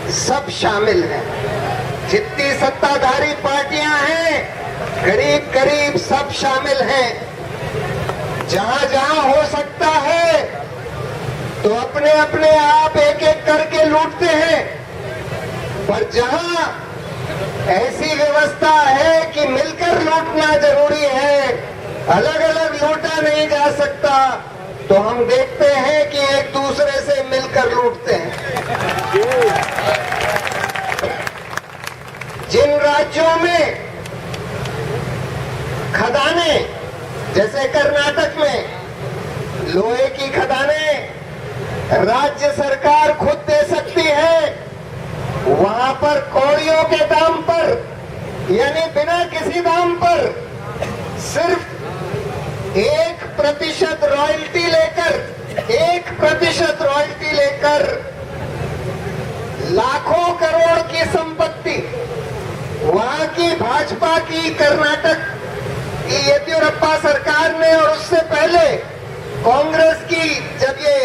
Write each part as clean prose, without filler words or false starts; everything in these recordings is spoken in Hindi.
सब शामिल हैं। जितनी सत्ताधारी पार्टियां हैं करीब करीब सब शामिल हैं। जहां जहां हो सकता है तो अपने अपने आप एक एक करके लूटते हैं, पर जहां ऐसी व्यवस्था है कि मिलकर लूटना जरूरी है, अलग अलग लूटा नहीं जा सकता, तो हम देखते हैं कि एक दूसरे से मिलकर लूटते हैं। जिन राज्यों में खदानें, जैसे कर्नाटक में लोहे की खदानें राज्य सरकार खुद दे सकती है, वहां पर कौड़ियों के दाम पर, यानी बिना किसी दाम पर सिर्फ 1% रॉयल्टी लेकर 1% रॉयल्टी लेकर लाखों करोड़ की संपत्ति वहां की भाजपा की, कर्नाटक की येदियुरप्पा सरकार ने, और उससे पहले कांग्रेस की, जब ये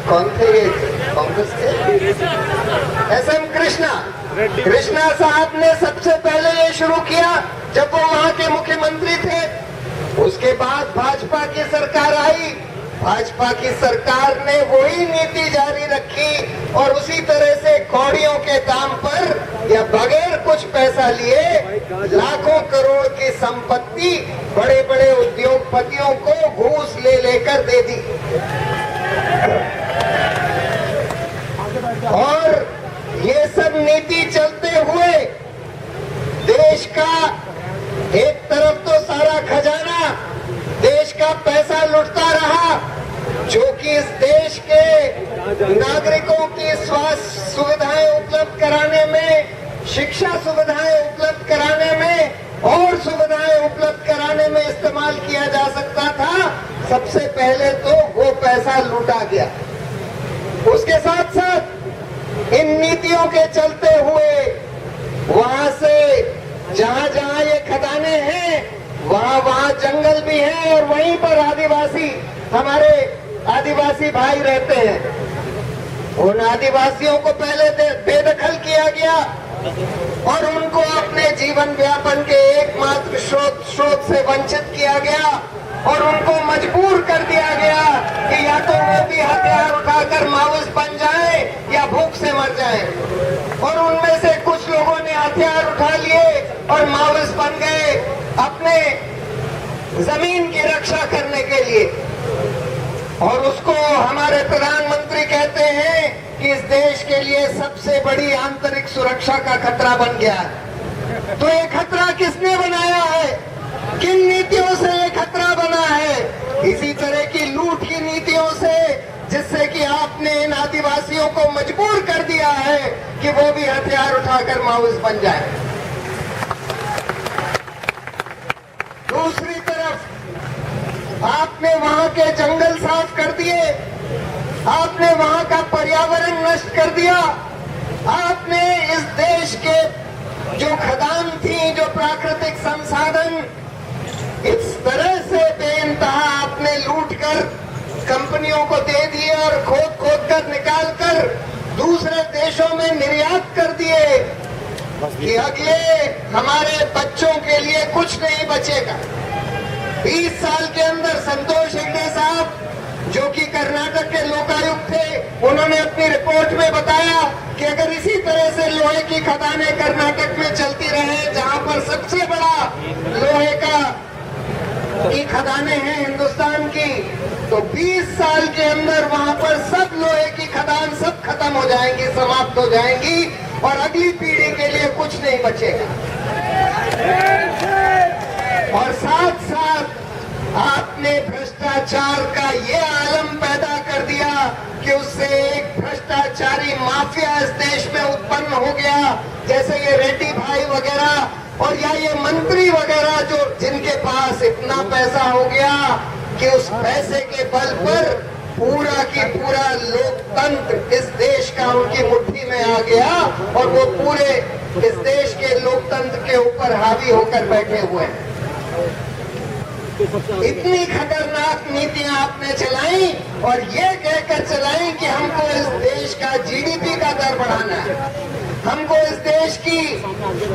कौन थे ये कांग्रेस के SM कृष्णा साहब ने सबसे पहले ये शुरू किया जब वो वहां के मुख्यमंत्री थे। उसके बाद भाजपा की सरकार आई, भाजपा की सरकार ने वही नीति जारी रखी और उसी तरह से कौड़ियों के दाम पर या बगैर कुछ पैसा लिए लाखों करोड़ की संपत्ति बड़े बड़े उद्योगपतियों को घूस ले लेकर दे दी। और ये सब नीति चलते हुए देश का एक तरफ तो सारा खजाना, देश का पैसा लुटता रहा, जो कि इस देश के नागरिकों की स्वास्थ्य सुविधाएं उपलब्ध कराने में, शिक्षा सुविधाएं उपलब्ध कराने में और सुविधाएं उपलब्ध कराने में इस्तेमाल किया जा सकता था। सबसे पहले तो वो पैसा लूटा गया। उसके साथ साथ इन नीतियों के चलते हुए वहां से जहां जहां ये खदानें हैं वहां वहां जंगल भी हैं और वहीं पर आदिवासी, हमारे आदिवासी भाई रहते हैं। उन आदिवासियों को पहले बेदखल किया गया और उनको अपने जीवन व्यापन के एकमात्र स्रोत से वंचित किया गया और उनको मजबूर कर दिया गया कि या तो वो भी हथियार उठाकर माओवादी बन जाए या भूख से मर जाए। और उनमें से कुछ लोगों ने हथियार उठा लिए और माओवादी बन गए अपने जमीन की रक्षा करने के लिए। और उसको हमारे प्रधानमंत्री कहते हैं कि इस देश के लिए सबसे बड़ी आंतरिक सुरक्षा का खतरा बन गया है। तो ये खतरा किसने बनाया है? किन नीतियों से ये खतरा बना है? इसी तरह की लूट की नीतियों से, जिससे कि आपने इन आदिवासियों को मजबूर कर दिया है कि वो भी हथियार उठाकर माओवादी बन जाए। दूसरी तरफ आपने वहां के जंगल साफ कर दिए, आपने वहां का पर्यावरण नष्ट कर दिया, आपने इस देश के जो खदान थी, जो प्राकृतिक संसाधन, इस तरह से बेइंतहा आपने लूट कर कंपनियों को दे दिए और खोद खोद कर निकाल कर दूसरे देशों में निर्यात कर दिए कि अगले हमारे बच्चों के लिए कुछ नहीं बचेगा। 20 साल के अंदर संतोष हेगड़े साहब, जो कि कर्नाटक के लोकायुक्त थे, उन्होंने अपनी रिपोर्ट में बताया कि अगर इसी तरह से लोहे की खदानें कर्नाटक में चलती रहे, जहां पर सबसे बड़ा लोहे की खदानें हैं हिंदुस्तान की, तो 20 साल के अंदर वहां पर सब लोहे की खदान सब खत्म हो जाएंगी, समाप्त हो जाएंगी और अगली पीढ़ी के लिए कुछ नहीं बचेगा। और साथ साथ आपने भ्रष्टाचार का ये आलम पैदा कर दिया कि उससे एक भ्रष्टाचारी माफिया इस देश में उत्पन्न हो गया, जैसे ये रेड्डी भाई वगैरह और या ये मंत्री वगैरह, जो जिनके पास इतना पैसा हो गया कि उस पैसे के बल पर पूरा की पूरा लोकतंत्र इस देश का उनकी मुट्ठी में आ गया और वो पूरे इस देश के लोकतंत्र के ऊपर हावी होकर बैठे हुए हैं। इतनी खतरनाक नीतियां आपने चलाई और ये कहकर चलाई कि हमको इस देश का GDP का हमको इस देश की,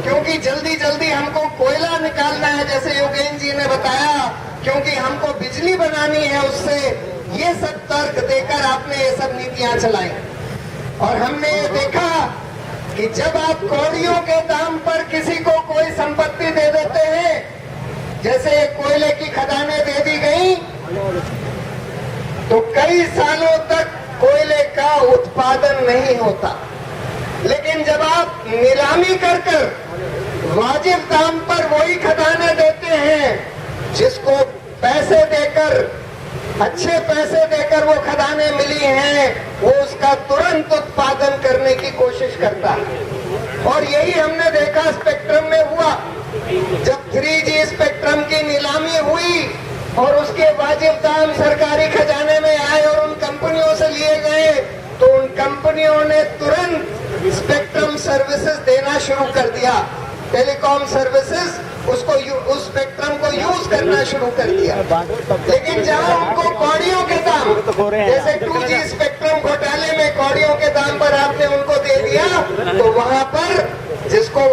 क्योंकि जल्दी जल्दी हमको कोयला निकालना है, जैसे योगेंद्र जी ने बताया, क्योंकि हमको बिजली बनानी है उससे, ये सब तर्क देकर आपने ये सब नीतियां चलाई। और हमने ये देखा कि जब आप कौड़ियों के दाम पर किसी को कोई संपत्ति दे देते हैं, जैसे कोयले की खदानें दे दी गई, तो कई सालों तक कोयले का उत्पादन नहीं होता। लेकिन जब आप नीलामी कर वाजिब दाम पर वही खदानें देते हैं, जिसको पैसे देकर, अच्छे पैसे देकर वो खदानें मिली हैं, वो उसका तुरंत उत्पादन करने की कोशिश करता है। और यही हमने देखा स्पेक्ट्रम में हुआ। जब 3G स्पेक्ट्रम की नीलामी हुई और उसके वाजिब दाम सरकारी खजाने में आए और उन कंपनियों से लिए गए, तो उन कंपनियों ने तुरंत स्पेक्ट्रम सर्विसेज देना शुरू कर दिया, टेलीकॉम सर्विसेज, उसको उस स्पेक्ट्रम को यूज करना शुरू कर दिया। लेकिन जहां उनको कौड़ियों के दाम, जैसे 2G स्पेक्ट्रम घोटाले में कौड़ियों के दाम पर आपने उनको दे दिया, तो वहां पर जिसको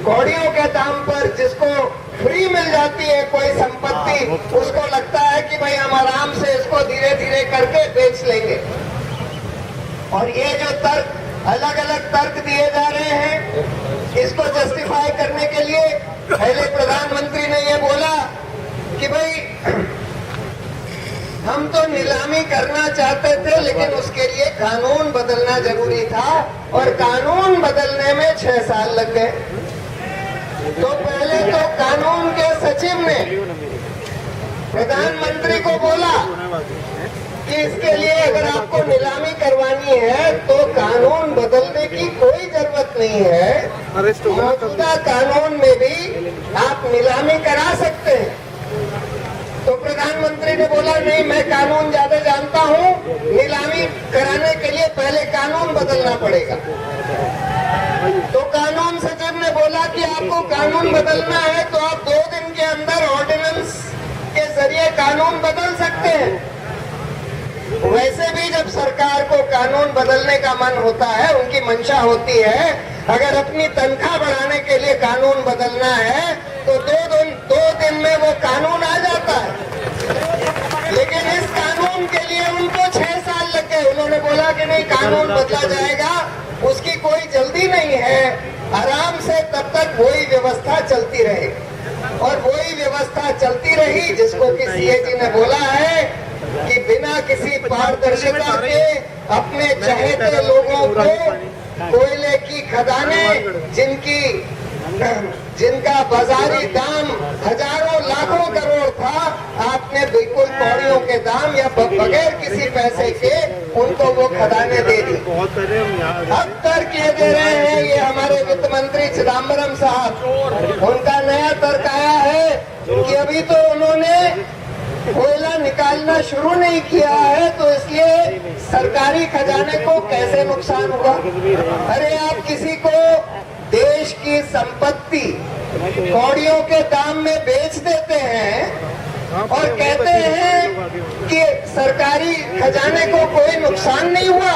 कौड़ियों के दाम पर, जिसको फ्री मिल जाती है कोई संपत्ति, उसको लगता है कि भाई हम आराम से इसको धीरे धीरे करके बेच लेंगे। और ये जो तर्क, अलग अलग तर्क दिए जा रहे हैं, इसको जस्टिफाई करने के लिए पहले प्रधानमंत्री ने ये बोला कि भाई हम तो नीलामी करना चाहते थे, लेकिन उसके लिए कानून बदलना जरूरी था, और कानून बदलने में 6 साल लग गए। तो पहले तो कानून के सचिव ने प्रधानमंत्री को बोला कि इसके लिए अगर आपको नीलामी करवानी है तो कानून बदलने की कोई जरूरत नहीं है, मौजूदा कानून में भी आप नीलामी करा सकते हैं। तो प्रधानमंत्री ने बोला नहीं, मैं कानून ज्यादा जानता हूँ, नीलामी कराने के लिए पहले कानून बदलना पड़ेगा। तो कानून सचिव ने बोला कि आपको कानून बदलना है तो आप 2 दिन के अंदर ऑर्डिनेंस के जरिए कानून बदल सकते हैं। वैसे भी जब सरकार को कानून बदलने का मन होता है, उनकी मंशा होती है, अगर अपनी तनख्वाह बढ़ाने के लिए कानून बदलना है तो 2 दिन में वो कानून आ जाता है। लेकिन इस कानून के लिए उनको 6 साल लग गए। उन्होंने बोला कि नहीं, कानून बदला जाएगा, उसकी कोई जल्दी नहीं है, आराम से तब तक वही व्यवस्था चलती रहेगी। और वही व्यवस्था चलती रही, जिसको कि CAG ने बोला है कि बिना किसी पारदर्शिता के अपने चहेते लोगों को कोयले की खदानें, जिनका बाजारी दाम हजारों लाखों करोड़ था, आपने बिल्कुल कौड़ियों के दाम या बगैर किसी पैसे के उनको वो खदानें दे दी। अब तर्क ये दे रहे हैं, ये हमारे वित्त मंत्री चिदम्बरम साहब, उनका नया तर्क आया है कि अभी तो उन्होंने कोयला निकालना शुरू नहीं किया है, तो इसलिए सरकारी खजाने को कैसे नुकसान होगा। अरे आप किसी को देश की संपत्ति कौड़ियों के दाम में बेच देते हैं और कहते हैं कि सरकारी खजाने को कोई नुकसान नहीं हुआ,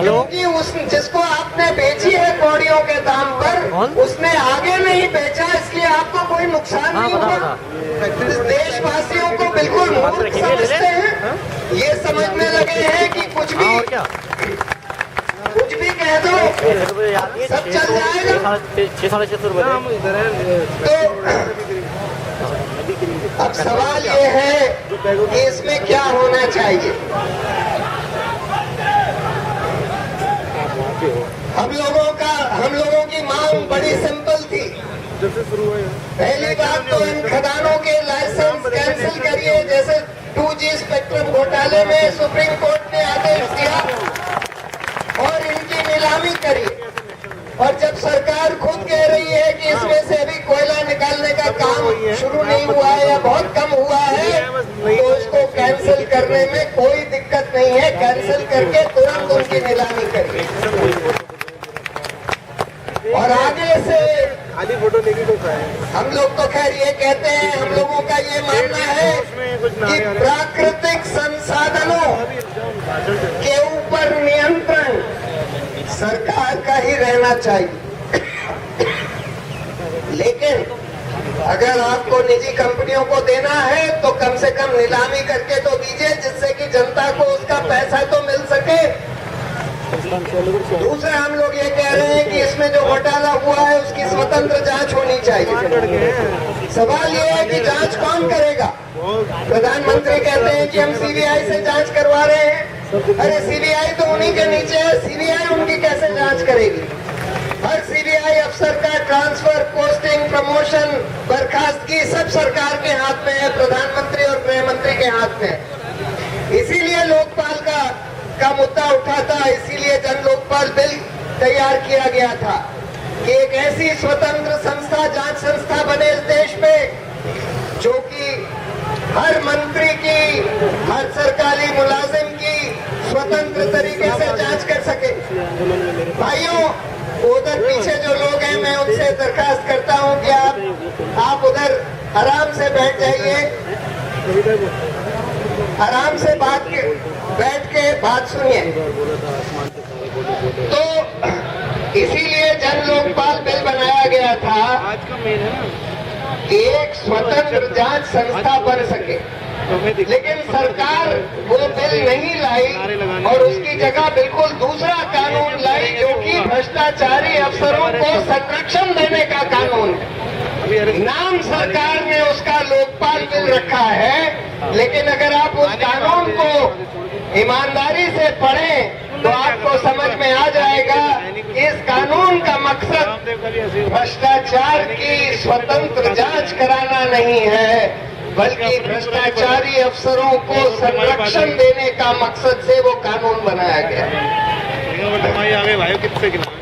क्योंकि जिसको आपने बेची है कौड़ियों के दाम पर, उसने आगे नहीं बेचा, इसलिए आपको कोई नुकसान नहीं हुआ। देशवासियों को बिल्कुल मूर्ख समझते हैं, ये समझने लगे हैं कि कुछ भी कह दो सब चल जाएगा। 600 तो अब सवाल ये है कि इसमें क्या होना चाहिए। हम लोगों की मांग बड़ी सिंपल थी। पहली बात तो इन खदानों के लाइसेंस कैंसिल करिए, जैसे 2G स्पेक्ट्रम घोटाले में सुप्रीम कोर्ट ने आदेश दिया, और इनकी नीलामी करिए। और जब सरकार खुद कह रही है कि इसमें से अभी कोयला निकालने का काम शुरू नहीं हुआ है या बहुत कम हुआ है, तो इसको कैंसिल करने में कोई दिक्कत नहीं है। कैंसिल करके तुरंत उनकी नीलामी करिए। और आगे से फोटो लेके हम लोग तो खैर ये कहते हैं, हम लोगों का ये मानना है कि प्राकृतिक संसाधनों के ऊपर नियंत्रण सरकार का ही रहना चाहिए। लेकिन अगर आपको निजी कंपनियों को देना है तो कम से कम नीलामी करके तो दीजिए, जिससे कि जनता को उसका पैसा तो मिल सके। दूसरा, हम लोग ये कह रहे हैं कि इसमें जो घोटाला हुआ है उसकी स्वतंत्र जांच होनी चाहिए। सवाल ये है कि जांच कौन करेगा? प्रधानमंत्री कहते हैं कि हम सीबीआई से जांच करवा रहे हैं। अरे सीबीआई तो उन्हीं के नीचे है, सीबीआई उनकी कैसे जांच करेगी? हर सीबीआई अफसर का ट्रांसफर, पोस्टिंग, प्रमोशन, बर्खास्तगी सब सरकार के हाथ में है, प्रधानमंत्री और गृह मंत्री के हाथ में है। इसीलिए लोकपाल का मुद्दा उठा था, इसीलिए जन लोकपाल बिल तैयार किया गया था कि एक ऐसी स्वतंत्र संस्था, जांच संस्था बने इस देश में जो कि हर मंत्री की, हर सरकारी मुलाजिम की स्वतंत्र तरीके से जांच कर सके। भाइयों, उधर पीछे जो लोग हैं, मैं उनसे दरखास्त करता हूं कि आप उधर आराम से बैठ जाइए, आराम से बैठ के बात सुनिए। तो इसीलिए जन लोकपाल बिल बनाया गया था कि एक स्वतंत्र जांच संस्था बन सके, लेकिन सरकार वो बिल नहीं लाई और उसकी जगह बिल्कुल दूसरा कानून लाई जो कि भ्रष्टाचारी अफसरों को संरक्षण देने का कानून है। नाम सरकार ने उसका लोकपाल बिल रखा है, लेकिन अगर आप उस कानून को ईमानदारी से पढ़ें तो आपको समझ में आ जाएगा कि इस कानून का मकसद भ्रष्टाचार की स्वतंत्र जांच कराना नहीं है, बल्कि भ्रष्टाचारी अफसरों को संरक्षण देने का मकसद से वो कानून बनाया गया।